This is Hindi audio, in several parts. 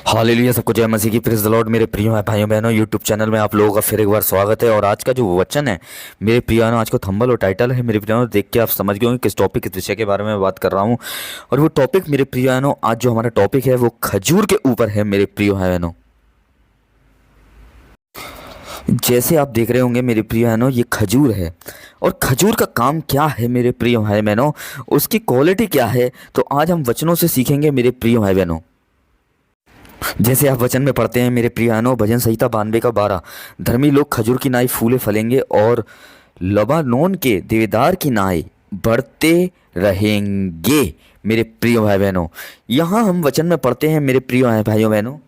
हालेलुया। सबको जय मसीह की। Praise the Lord. मेरे प्रिय भाइयों बहनों, यूट्यूब चैनल में आप लोगों का फिर एक बार स्वागत है। और आज का जो वचन है मेरे प्रियानो, आज को थंबल और टाइटल है मेरे प्रियानो, देख के आप समझ गए होंगे किस टॉपिक, किस विषय के बारे में बात कर रहा हूँ। और वो टॉपिक मेरे प्रियानो, आज जो हमारा टॉपिक है वो खजूर के ऊपर है मेरे प्रिय बहनों। जैसे आप देख रहे होंगे मेरे प्रिय बहनों, ये खजूर है। और खजूर का काम क्या है मेरे प्रिय भाई बहनों, उसकी क्वालिटी क्या है, तो आज हम वचनों से सीखेंगे मेरे प्रिय भाई बहनों। जैसे आप वचन में पढ़ते हैं मेरे प्रियानो, भजन संहिता 92 का 12, धर्मी लोग खजूर की नाई फूले फलेंगे और लबानोन के देवदार की नाई बढ़ते रहेंगे मेरे प्रिय भाई बहनों। यहाँ हम वचन में पढ़ते हैं मेरे प्रिय भाइयों बहनों,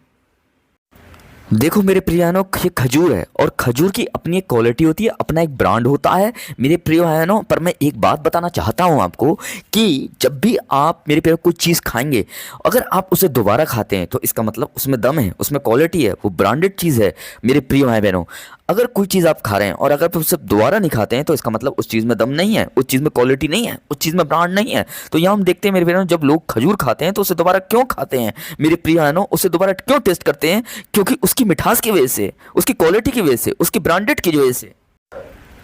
देखो मेरे प्रियानो, ये खजूर है और खजूर की अपनी एक क्वालिटी होती है, अपना एक ब्रांड होता है मेरे प्रिय बहनों। पर मैं एक बात बताना चाहता हूँ आपको कि जब भी आप मेरे प्रिय कोई चीज़ खाएंगे, अगर आप उसे दोबारा खाते हैं तो इसका मतलब उसमें दम है, उसमें क्वालिटी है, वो ब्रांडेड चीज़ है मेरे प्रिय भाई बहनों। अगर कोई चीज़ आप खा रहे हैं और अगर आप उसे दोबारा नहीं खाते हैं तो इसका मतलब उस चीज़ में दम नहीं है, उस चीज़ में क्वालिटी नहीं है, उस चीज़ में ब्रांड नहीं है। तो यहाँ हम देखते हैं मेरे प्रिय, जब लोग खजूर खाते हैं तो उसे दोबारा क्यों खाते हैं मेरे प्रिय बहनों, उसे दोबारा क्यों टेस्ट करते हैं? क्योंकि उसकी मिठास की वजह से, उसकी क्वालिटी की वजह से, उसकी ब्रांडेड की वजह से।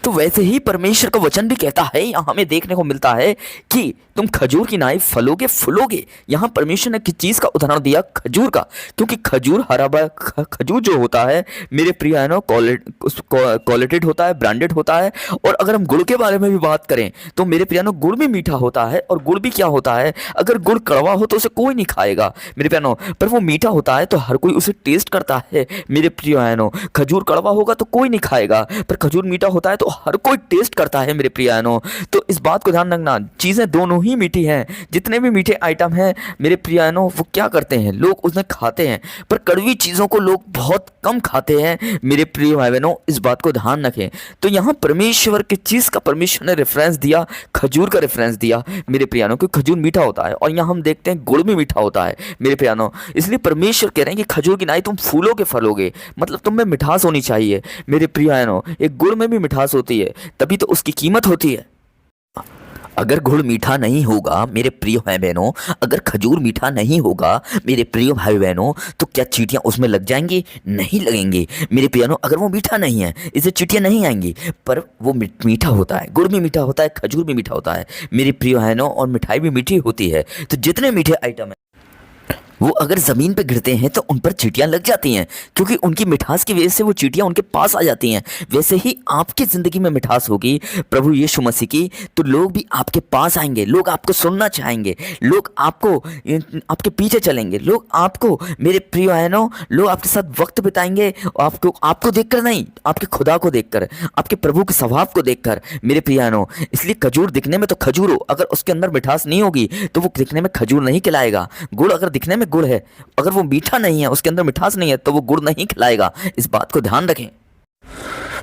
तो वैसे ही परमेश्वर का वचन भी कहता है, यहाँ हमें देखने को मिलता है कि तुम खजूर की नाई फलोगे फूलोगे। यहाँ परमेश्वर ने किस चीज़ का उदाहरण दिया? खजूर का। क्योंकि खजूर हरा भरा खजूर जो होता है मेरे प्रिय है ना, क्वालिटेड होता है, ब्रांडेड होता है। और अगर हम गुड़ के बारे में भी बात करें तो मेरे प्रिय गुड़ भी मीठा होता है। और गुड़ भी क्या होता है, अगर गुड़ कड़वा हो तो उसे कोई नहीं खाएगा मेरे प्रिय, पर वो मीठा होता है तो हर कोई उसे टेस्ट करता है मेरे प्रिय। खजूर कड़वा होगा तो कोई नहीं खाएगा, पर खजूर मीठा होता है तो हर कोई टेस्ट करता है मेरे प्रियानो। तो इस बात को ध्यान रखना, चीज़ें दोनों ही मीठी हैं। जितने भी मीठे आइटम हैं मेरे प्रियानो, वो क्या करते हैं, लोग उन्हें खाते हैं, पर कड़वी चीज़ों को लोग बहुत कम खाते हैं मेरे प्रिय भाई बहनों। इस बात को ध्यान रखें। तो यहाँ परमेश्वर की चीज़ का परमेश्वर ने रेफरेंस दिया, खजूर का रेफरेंस दिया मेरे प्रियानो, क्योंकि खजूर मीठा होता है। और यहाँ हम देखते हैं गुड़ भी मीठा होता है मेरे प्रियानो। इसलिए परमेश्वर कह रहे हैं कि खजूर की नाई तुम फूलोगे फलोगे, मतलब तुम में मिठास होनी चाहिए मेरे प्रियानो। एक गुड़ में भी मिठास होती है, तभी तो उसकी कीमत होती है। अगर गुड़ मीठा नहीं होगा मेरे प्रिय भाई बहनों, अगर खजूर मीठा नहीं होगा मेरे प्रिय भाई बहनों, तो क्या चींटियां उसमें लग जाएंगी? नहीं लगेंगी मेरे प्रियनो। अगर वो मीठा नहीं है, इससे चींटियां नहीं आएंगी। पर वो मीठा होता है, गुड़ भी मीठा होता है, खजूर भी मीठा होता है मेरे प्रिय बहनों। और मिठाई भी मीठी होती है। तो जितने मीठे आइटम है वो अगर ज़मीन पे गिरते हैं तो उन पर चींटियां लग जाती हैं, क्योंकि उनकी मिठास की वजह से वो चींटियां उनके पास आ जाती हैं। वैसे ही आपकी ज़िंदगी में मिठास होगी प्रभु यीशु मसीह की, तो लोग भी आपके पास आएंगे, लोग आपको सुनना चाहेंगे, लोग आपको आपके पीछे चलेंगे, लोग आपको मेरे प्रिय बहनों, लोग आपके साथ वक्त बिताएंगे। आपको आपको देखकर नहीं, आपके खुदा को देखकर, आपके प्रभु के स्वभाव को देखकर मेरे प्रिय बहनों। इसलिए खजूर दिखने में तो खजूर हो, अगर उसके अंदर मिठास नहीं होगी तो वो दिखने में खजूर नहीं खिलाएगा। गुड़ अगर दिखने में गुड़ है, अगर वो मीठा नहीं है, उसके अंदर मिठास नहीं है, तो वो गुड़ नहीं खिलाएगा। इस बात को ध्यान रखें।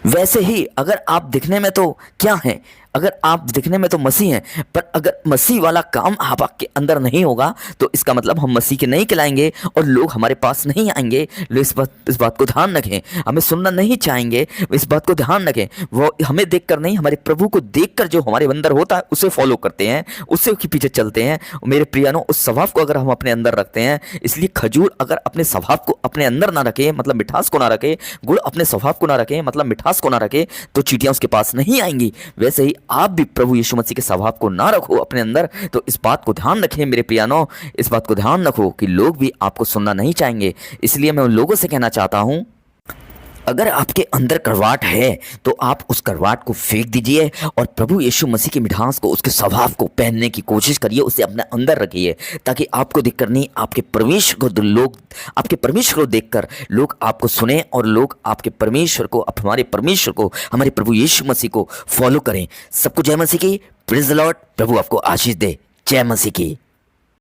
वैसे ही अगर आप दिखने में तो क्या हैं, अगर आप दिखने में तो मसीह हैं, पर अगर मसीह वाला काम आपके अंदर नहीं होगा तो इसका मतलब हम मसीह के नहीं खिलाएंगे और लोग हमारे पास नहीं आएंगे। लोग इस बात को ध्यान रखें, हमें सुनना नहीं चाहेंगे, इस बात को ध्यान रखें। वो हमें देखकर नहीं, हमारे प्रभु को देखकर जो हमारे अंदर होता है उसे फॉलो करते हैं, उससे के पीछे चलते हैं मेरे प्रियानो। उस स्वभाव को अगर हम अपने अंदर रखते हैं, इसलिए खजूर अगर अपने स्वभाव को अपने अंदर ना रखे, मतलब मिठास को ना रखे, गुड़ अपने स्वभाव को ना रखे, मतलब मिठास को ना रखे, तो चींटियां उसके पास नहीं आएंगी। वैसे ही आप भी प्रभु यीशु मसीह के स्वभाव को ना रखो अपने अंदर, तो इस बात को ध्यान रखें मेरे प्रियानो, इस बात को ध्यान रखो कि लोग भी आपको सुनना नहीं चाहेंगे। इसलिए मैं उन लोगों से कहना चाहता हूं, अगर आपके अंदर कड़वाहट है तो आप उस कड़वाहट को फेंक दीजिए और प्रभु यीशु मसीह की मिठास को, उसके स्वभाव को पहनने की कोशिश करिए, उसे अपने अंदर रखिए, ताकि आपको देखकर नहीं, आपके परमेश्वर को लोग, आपके परमेश्वर को देखकर लोग आपको सुने और लोग आपके परमेश्वर को, हमारे परमेश्वर को, हमारे प्रभु यीशु मसीह को फॉलो करें। सबको जय मसीह की। Praise the Lord. प्रभु आपको आशीष दे। जय मसीह की।